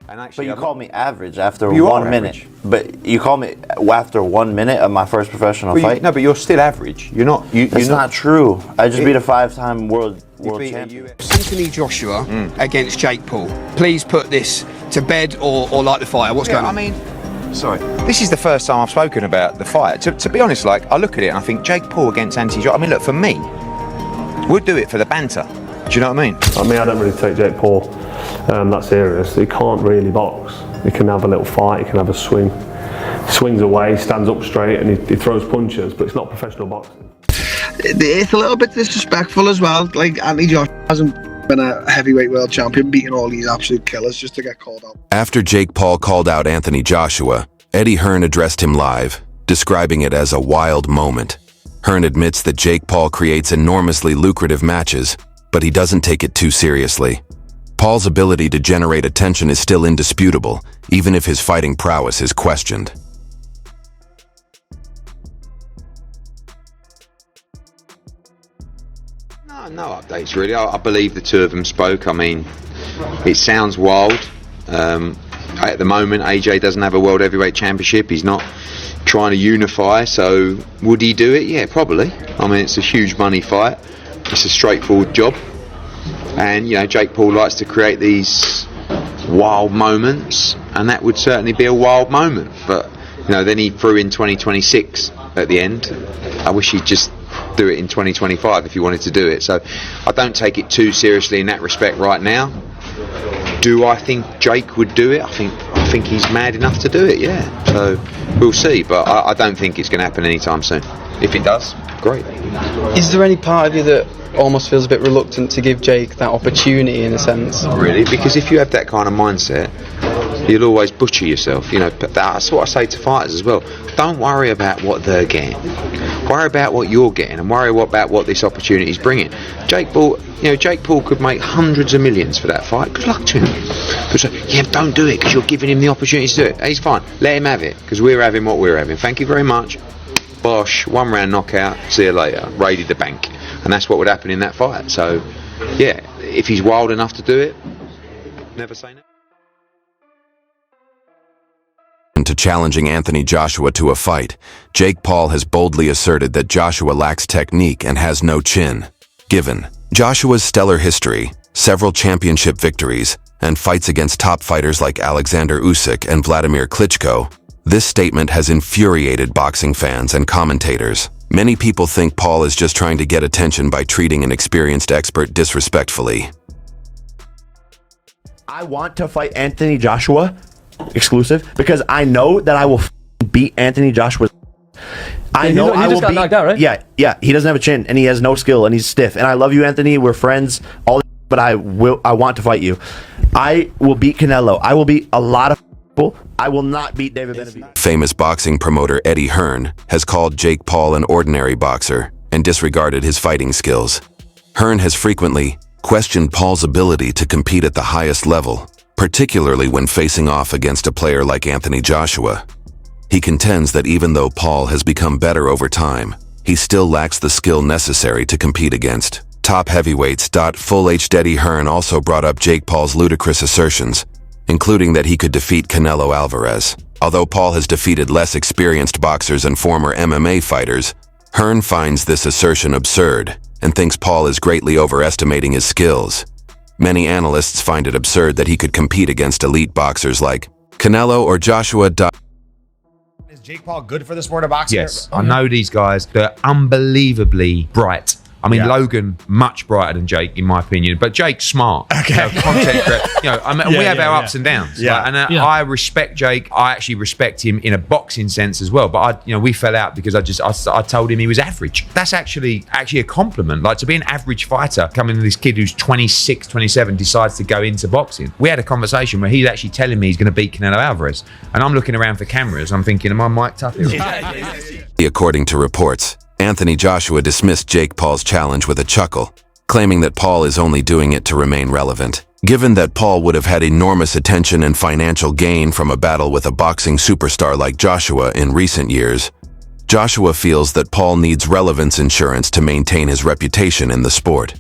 And actually, but you called me average after you 1 are minute. average. But you called me after 1 minute of my first professional fight. No, but you're still average. You're not. It's not true. I just beat a 5-time world champion. Anthony Joshua against Jake Paul. Please put this to bed or light the fire. What's going on? I mean, sorry. This is the first time I've spoken about the fight. To be honest, like, I look at it and I think Jake Paul against Anthony Joshua. I mean, look, for me, we'll do it for the banter. Do you know what I mean? I don't really take Jake Paul that serious. He can't really box. He can have a little fight, he can have a swing. He swings away, stands up straight, and he throws punches, but it's not professional boxing. It's a little bit disrespectful as well. Like, Anthony Joshua hasn't been a heavyweight world champion, beating all these absolute killers just to get called out. After Jake Paul called out Anthony Joshua, Eddie Hearn addressed him live, describing it as a wild moment. Hearn admits that Jake Paul creates enormously lucrative matches, but he doesn't take it too seriously. Paul's ability to generate attention is still indisputable, even if his fighting prowess is questioned. No updates really. I believe the two of them spoke. I mean, it sounds wild. At the moment, AJ doesn't have a World Heavyweight Championship. He's not trying to unify, so would he do it? Yeah, probably. I mean, it's a huge money fight. It's a straightforward job. And, Jake Paul likes to create these wild moments, and that would certainly be a wild moment. But, then he threw in 2026 at the end. I wish he'd just do it in 2025 if he wanted to do it. So I don't take it too seriously in that respect right now. Do I think Jake would do it? I think he's mad enough to do it, yeah. So we'll see, but I don't think it's going to happen anytime soon. If it does, great. Is there any part of you that almost feels a bit reluctant to give Jake that opportunity in a sense? Really, because if you have that kind of mindset, you'll always butcher yourself. But that's what I say to fighters as well. Don't worry about what they're getting. Worry about what you're getting, and worry about what this opportunity is bringing. Jake Paul could make hundreds of millions for that fight. Good luck to him. But don't do it because you're giving him the opportunity to do it. He's fine. Let him have it because we're having what we're having. Thank you very much. Bosh, 1 round knockout. See you later. Raided the bank, and that's what would happen in that fight. So, yeah, if he's wild enough to do it, never say no. To challenging Anthony Joshua to a fight, Jake Paul has boldly asserted that Joshua lacks technique and has no chin. Given Joshua's stellar history, several championship victories, and fights against top fighters like Alexander Usyk and Vladimir Klitschko, this statement has infuriated boxing fans and commentators. Many people think Paul is just trying to get attention by treating an experienced expert disrespectfully. I want to fight Anthony Joshua exclusive because I know that I will beat Anthony Joshua. I know he just got knocked out, right? Yeah. He doesn't have a chin and he has no skill and he's stiff. And I love you, Anthony. We're friends. But I want to fight you. I will beat Canelo. I will beat a lot of people. I will not beat David Benavidez. Famous boxing promoter Eddie Hearn has called Jake Paul an ordinary boxer and disregarded his fighting skills. Hearn has frequently questioned Paul's ability to compete at the highest level, particularly when facing off against a player like Anthony Joshua. He contends that even though Paul has become better over time, he still lacks the skill necessary to compete against top heavyweights. Eddie Hearn also brought up Jake Paul's ludicrous assertions, including that he could defeat Canelo Alvarez. Although Paul has defeated less experienced boxers and former MMA fighters, Hearn finds this assertion absurd and thinks Paul is greatly overestimating his skills. Many analysts find it absurd that he could compete against elite boxers like Canelo or Joshua. Is Jake Paul good for the sport of boxing? Yes, I know these guys. They're unbelievably bright. I mean, Logan, much brighter than Jake, in my opinion. But Jake's smart. Okay. Content we have our ups and downs. Yeah. I respect Jake. I actually respect him in a boxing sense as well. But we fell out because I told him he was average. That's actually a compliment. Like, to be an average fighter, coming to this kid who's 26, 27, decides to go into boxing. We had a conversation where he's actually telling me he's going to beat Canelo Alvarez. And I'm looking around for cameras. I'm thinking, am I mic'd up here? According to reports, Anthony Joshua dismissed Jake Paul's challenge with a chuckle, claiming that Paul is only doing it to remain relevant. Given that Paul would have had enormous attention and financial gain from a battle with a boxing superstar like Joshua in recent years, Joshua feels that Paul needs relevance insurance to maintain his reputation in the sport.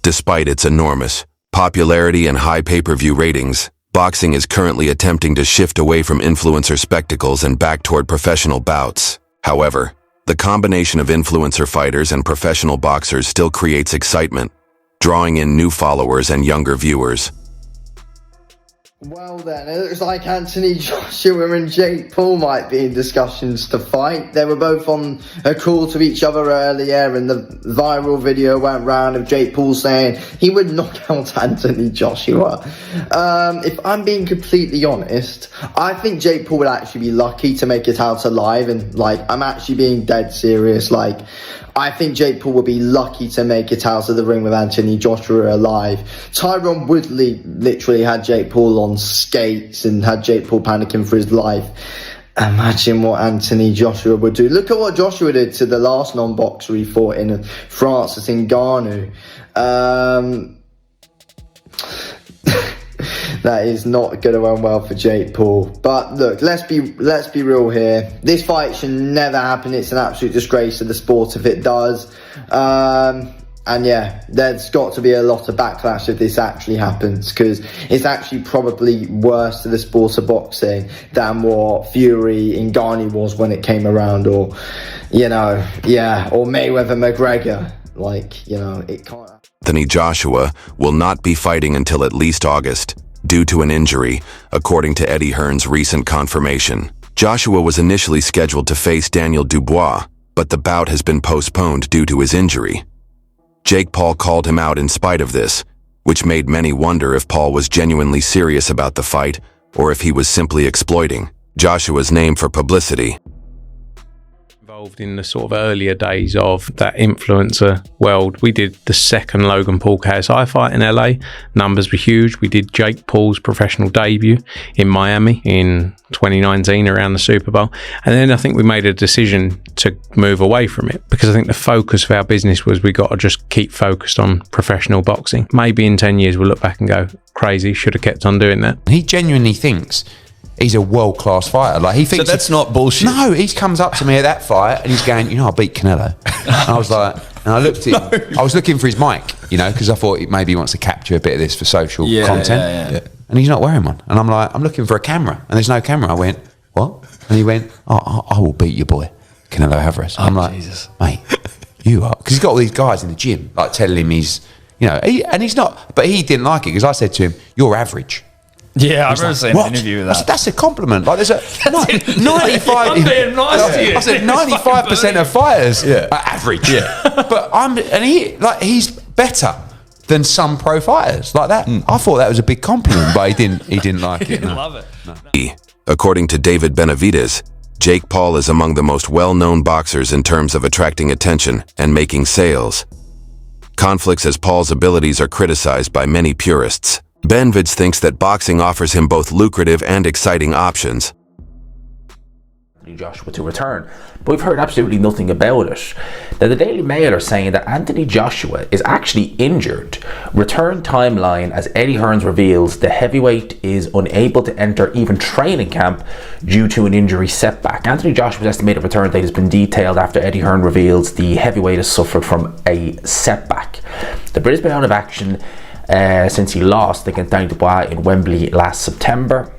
Despite its enormous popularity and high pay-per-view ratings, Boxing is currently attempting to shift away from influencer spectacles and back toward professional bouts. However, the combination of influencer fighters and professional boxers still creates excitement, drawing in new followers and younger viewers. Well then, it looks like Anthony Joshua and Jake Paul might be in discussions to fight. They were both on a call to each other earlier, and the viral video went round of Jake Paul saying he would knock out Anthony Joshua. If I'm being completely honest, I think Jake Paul would actually be lucky to make it out alive, and I'm actually being dead serious. I think Jake Paul will be lucky to make it out of the ring with Anthony Joshua alive. Tyron Woodley literally had Jake Paul on skates and had Jake Paul panicking for his life. Imagine what Anthony Joshua would do. Look at what Joshua did to the last non-boxer he fought in France, it's in Hearn. That is not going to end well for Jake Paul. But look, let's be real here. This fight should never happen. It's an absolute disgrace to the sport if it does. And yeah, there's got to be a lot of backlash if this actually happens, because it's actually probably worse to the sport of boxing than what Fury in Ngannou was when it came around, or or Mayweather McGregor. It can't. Anthony Joshua will not be fighting until at least August, due to an injury, according to Eddie Hearn's recent confirmation. Joshua was initially scheduled to face Daniel Dubois, but the bout has been postponed due to his injury. Jake Paul called him out in spite of this, which made many wonder if Paul was genuinely serious about the fight or if he was simply exploiting Joshua's name for publicity. Involved in the sort of earlier days of that influencer world. We did the second Logan Paul KSI fight in LA. Numbers were huge. We did Jake Paul's professional debut in Miami in 2019 around the Super Bowl. And then I think we made a decision to move away from it, because I think the focus of our business was we got to just keep focused on professional boxing. Maybe in 10 years we'll look back and go, crazy, should have kept on doing that. He genuinely thinks he's a world-class fighter. He thinks. So that's not bullshit. No, he comes up to me at that fight and he's going, I beat Canelo. And I was like, and I looked at him. I was looking for his mic, because I thought maybe he wants to capture a bit of this for social content. Yeah. And he's not wearing one. And I'm like, I'm looking for a camera, and there's no camera. I went, what? And he went, I will beat your boy, Canelo Alvarez. I'm like, Jesus. Mate, you are, because he's got all these guys in the gym telling him he's, and he's not. But he didn't like it because I said to him, you're average. Yeah, I remember seeing an interview with that. I said, that's a compliment. There's a 95. I'm being nice to you. I said 95% of fighters are average. Yeah, but he's better than some pro fighters like that. I thought that was a big compliment, but he didn't like it. No. Love it. No. According to David Benavides, Jake Paul is among the most well-known boxers in terms of attracting attention and making sales. Conflicts as Paul's abilities are criticized by many purists. Benavides thinks that boxing offers him both lucrative and exciting options. Joshua to return, but we've heard absolutely nothing about it. Now, the Daily Mail are saying that Anthony Joshua is actually injured. Return timeline: as Eddie Hearns reveals, the heavyweight is unable to enter even training camp due to an injury setback. Anthony Joshua's estimated return date has been detailed after Eddie Hearn reveals the heavyweight has suffered from a setback. The Brit has been out of action since he lost against Daniel Dubois in Wembley last September.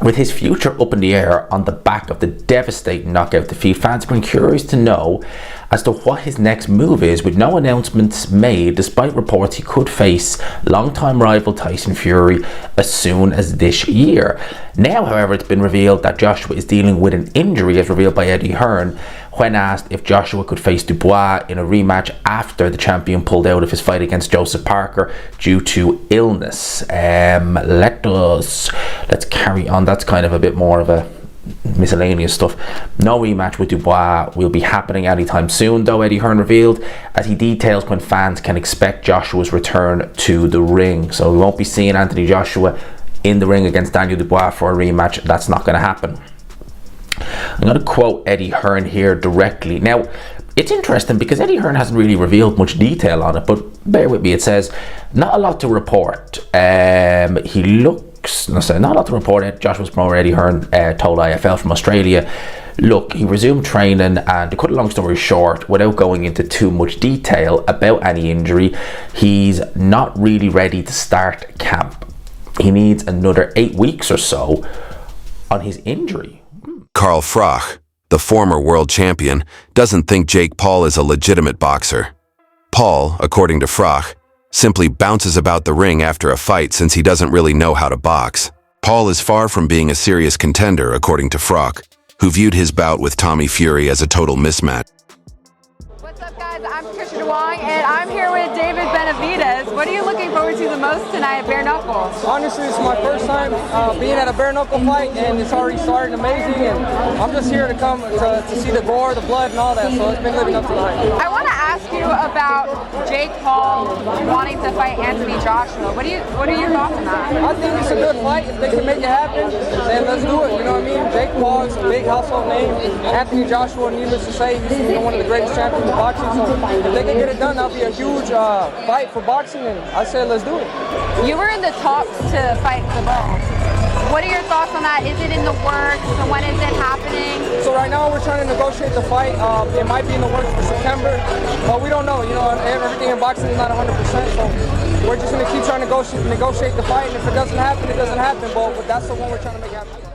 With his future up in the air on the back of the devastating knockout defeat, fans have been curious to know as to what his next move is, with no announcements made, despite reports he could face longtime rival Tyson Fury as soon as this year. Now, however, it's been revealed that Joshua is dealing with an injury, as revealed by Eddie Hearn, when asked if Joshua could face Dubois in a rematch after the champion pulled out of his fight against Joseph Parker due to illness. Let's carry on. That's kind of a bit more of a miscellaneous stuff. No rematch with Dubois will be happening anytime soon, though, Eddie Hearn revealed, as he details when fans can expect Joshua's return to the ring. So we won't be seeing Anthony Joshua in the ring against Daniel Dubois for a rematch. That's not going to happen. I'm going to quote Eddie Hearn here directly. Now, it's interesting because Eddie Hearn hasn't really revealed much detail on it, but bear with me. It says, not a lot to report. Not a lot to report. Joshua's promoter Eddie Hearn told IFL from Australia, look, he resumed training, and to cut a long story short, without going into too much detail about any injury, he's not really ready to start camp. he needs another 8 weeks or so on his injury. Carl Froch, the former world champion, doesn't think Jake Paul is a legitimate boxer. Paul, according to Froch, simply bounces about the ring after a fight since he doesn't really know how to box. Paul is far from being a serious contender, according to Froch, who viewed his bout with Tommy Fury as a total mismatch. What's up, guys? I'm Patricia Wong, and I'm here with David Benavidez. What are you looking forward to the most tonight at Bare Knuckles? Honestly, it's my first time being at a bare knuckle fight, and it's already starting amazing. And I'm just here to come to see the gore, the blood, and all that. So it's been living up to the hype. I want to ask you about Jake Paul wanting to fight Anthony Joshua. What are your thoughts on that? I think it's a good fight. If they can make it happen, then let's do it. You know what I mean? Jake Paul is a big household name. Anthony Joshua, needless to say, he's one of the greatest champions of boxing. So if they can get it done, that'll be a huge fight for boxing. And I said, let's do it. You were in the talks to fight the ball. What are your thoughts on that? Is it in the works? So when is it happening? So right now we're trying to negotiate the fight. It might be in the works for September, but we don't know. You know, everything in boxing is not 100%. So we're just going to keep trying to negotiate the fight. And if it doesn't happen, it doesn't happen. But that's the one we're trying to make happen.